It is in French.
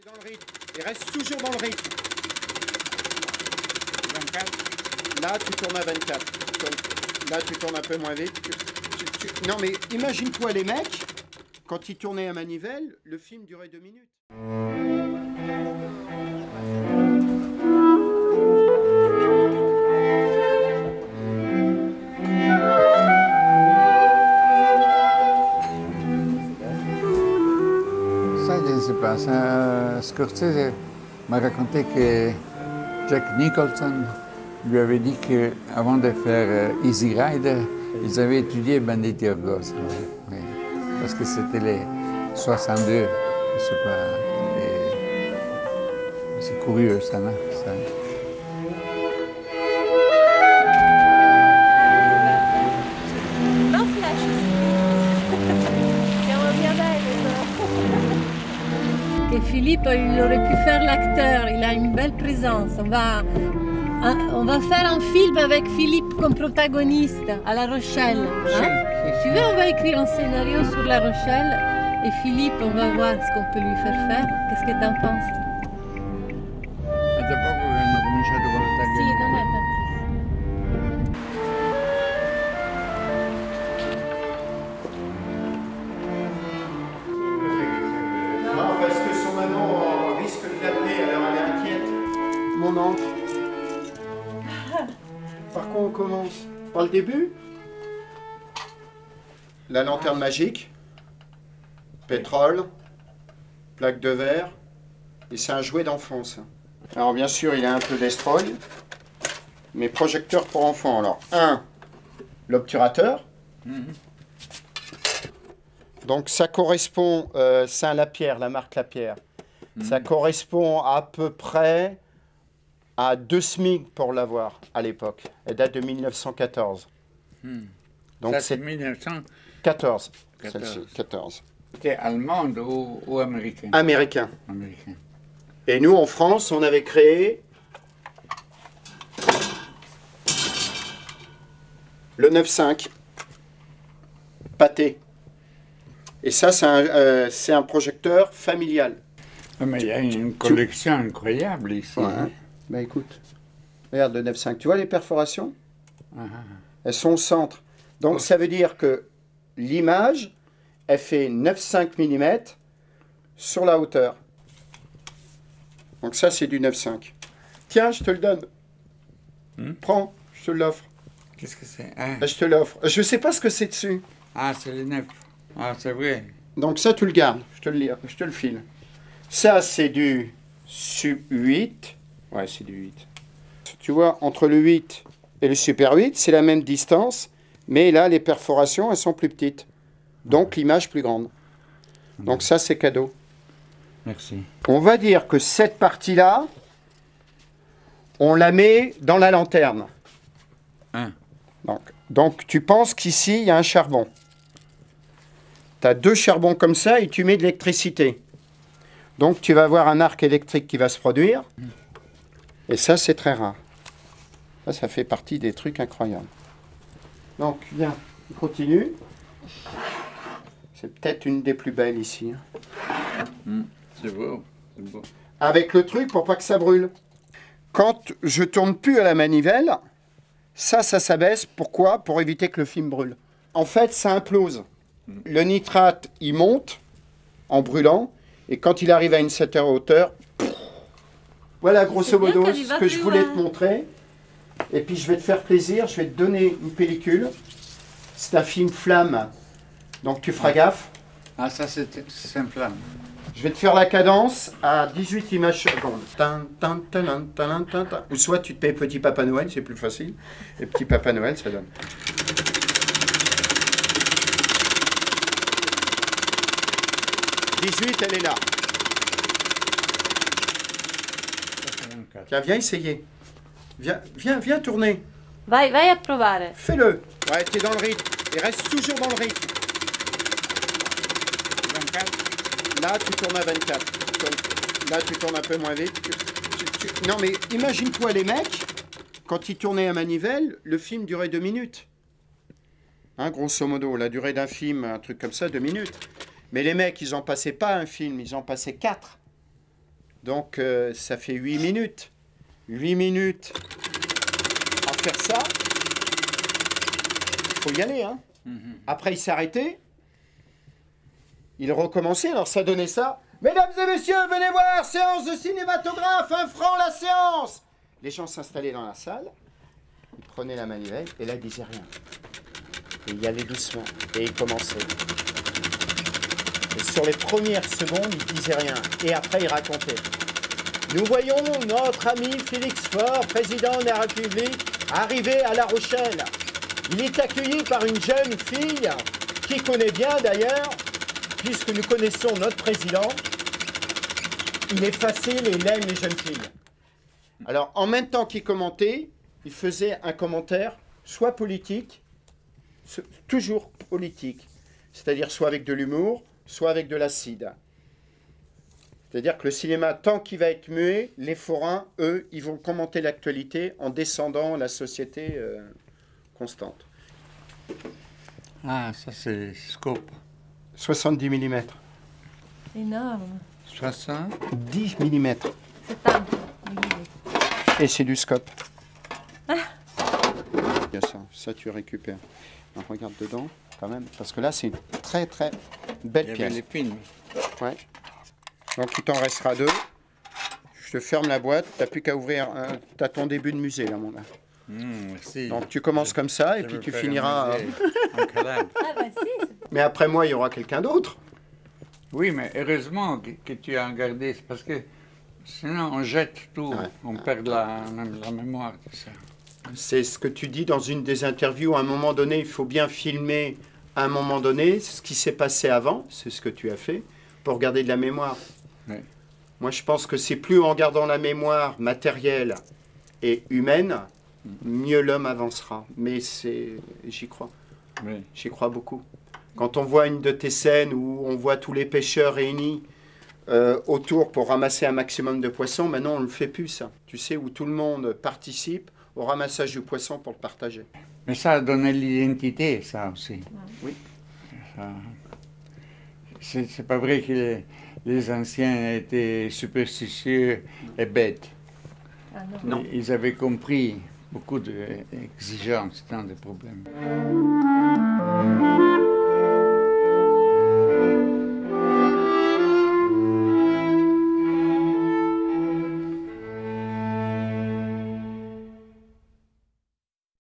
Dans le rythme. Il reste toujours dans le rythme. 24. Là, tu tournes à 24. Là, tu tournes un peu moins vite. Non, mais imagine-toi les mecs, quand ils tournaient à manivelle, le film durait 2 minutes. Ça, je ne sais pas. Scorsese m'a raconté que Jack Nicholson lui avait dit qu'avant de faire Easy Rider, ils avaient étudié Bandit Yorgos. Oui. Parce que c'était les 62. Je sais pas. C'est curieux, ça, non? Ça. Que Philippe, il aurait pu faire l'acteur, il a une belle présence. On va faire un film avec Philippe comme protagoniste à La Rochelle. Hein? Si tu veux, on va écrire un scénario sur La Rochelle et Philippe, on va voir ce qu'on peut lui faire. Qu'est-ce que tu en penses? Da poco che hanno cominciato con le taglie. Sì, non è tantissimo. Non, parce que son maman risque de l'appeler, alors elle est inquiète. Mon ange. Par quoi on commence? Par le début? La lanterne magique, pétrole, plaque de verre, et c'est un jouet d'enfance. Alors bien sûr, il a un peu d'estrogne, mais projecteur pour enfants. Alors, l'obturateur. Donc ça correspond, Saint-Lapierre, la marque Lapierre, ça correspond à peu près à 2 SMIC pour l'avoir à l'époque. Elle date de 1914. Donc Ça, c'est c'est 1914. 14. Celle-ci, 14. C'était allemande ou américaine? Américain. Américain. Et nous, en France, on avait créé le 9.5 pâté. Et ça, c'est un projecteur familial. Mais il y a une collection incroyable ici. Ouais. Bah écoute, regarde le 9.5. Tu vois les perforations? Elles sont au centre. Donc ça veut dire que l'image, elle fait 9,5 mm sur la hauteur. Donc ça, c'est du 9,5. Tiens, je te le donne. Prends, je te l'offre. Qu'est-ce que c'est? Je te l'offre. Je ne sais pas ce que c'est dessus. Ah, c'est les 9. Ah, c'est vrai. Donc ça, tu le gardes. Je te le file. Ça, c'est du sub 8. Ouais, c'est du 8. Tu vois, entre le 8 et le super 8, c'est la même distance. Mais là, les perforations, elles sont plus petites. Donc, l'image plus grande. Donc ça, c'est cadeau. Merci. On va dire que cette partie-là, on la met dans la lanterne. Donc tu penses qu'ici, il y a un charbon. Tu as 2 charbons comme ça et tu mets de l'électricité. Donc tu vas avoir un arc électrique qui va se produire. Et ça, c'est très rare. Ça fait partie des trucs incroyables. Donc, viens, on continue. C'est peut-être une des plus belles ici. C'est beau, c'est beau. Avec le truc pour pas que ça brûle. Quand je tourne plus à la manivelle, ça s'abaisse. Pourquoi? Pour éviter que le film brûle. En fait, ça implose. Le nitrate, il monte en brûlant. Et quand il arrive à une certaine hauteur, voilà grosso modo ce que je voulais te montrer. Et puis je vais te faire plaisir, je vais te donner une pellicule. C'est un film flamme, donc tu feras gaffe. Ah, ça c'est un flamme. Je vais te faire la cadence à 18 images secondes. Ou soit tu te payes Petit Papa Noël, c'est plus facile. Et Petit Papa Noël, ça donne. Elle est là. Tiens, viens essayer. Viens tourner. Vai a provare. Fais-le. Ouais, t'es dans le rythme. Et reste toujours dans le rythme. 24. Là, tu tournes à 24. Là, tu tournes un peu moins vite. Non, mais imagine-toi les mecs, quand ils tournaient à manivelle, le film durait 2 minutes. Hein, grosso modo, la durée d'un film, un truc comme ça, 2 minutes. Mais les mecs, ils en passaient pas un film, ils en passaient 4. Donc ça fait 8 minutes. 8 minutes à faire ça. Il faut y aller, hein. Après, il s'est arrêté. Il recommençait, alors ça donnait ça. Mesdames et messieurs, venez voir, séance de cinématographe, 1 franc la séance. Les gens s'installaient dans la salle, ils prenaient la manivelle, et là, ils disaient rien. Et il y allait doucement, et il commençait. Et sur les premières secondes, il disait rien, et après, il racontait. Nous voyons notre ami Félix Faure, président de la République, arriver à La Rochelle. Il est accueilli par une jeune fille, qui connaît bien d'ailleurs, puisque nous connaissons notre président. Il est facile et il aime les jeunes filles. Alors, en même temps qu'il commentait, il faisait un commentaire, soit politique, toujours politique, c'est-à-dire soit avec de l'humour, soit avec de l'acide. C'est-à-dire que le cinéma, tant qu'il va être muet, les forains, eux, ils vont commenter l'actualité en descendant la société constante. Ah, ça c'est scope. 70 mm. Énorme. 60. 10 mm. 70. Et c'est du scope. Il y a ça tu récupères. Alors, regarde dedans, quand même, parce que là, c'est une très très belle Il y pièce. avait les films. Ouais. Donc il t'en restera 2. Je te ferme la boîte, t'as plus qu'à ouvrir. T'as ton début de musée là, mon gars. Merci. Donc tu commences comme ça et Je puis veux tu faire finiras. un musée en Calabre. Ah bah si. Mais après moi, il y aura quelqu'un d'autre. Oui, mais heureusement que tu as gardé, parce que sinon on jette tout, Ouais. on perd la mémoire de ça. C'est ce que tu dis dans une des interviews. À un moment donné, il faut bien filmer à un moment donné ce qui s'est passé avant. C'est ce que tu as fait pour garder de la mémoire. Oui. Moi, je pense que c'est plus en gardant la mémoire matérielle et humaine, mieux l'homme avancera. Mais j'y crois. Oui. J'y crois beaucoup. Quand on voit une de tes scènes où on voit tous les pêcheurs réunis autour pour ramasser un maximum de poissons, maintenant on ne le fait plus ça. Tu sais, où tout le monde participe au ramassage du poisson pour le partager. Mais ça a donné l'identité, ça aussi. Oui. Ça- C'est pas vrai que les anciens étaient superstitieux et bêtes. Ah non. Non. Ils avaient compris beaucoup d'exigences dans des problèmes.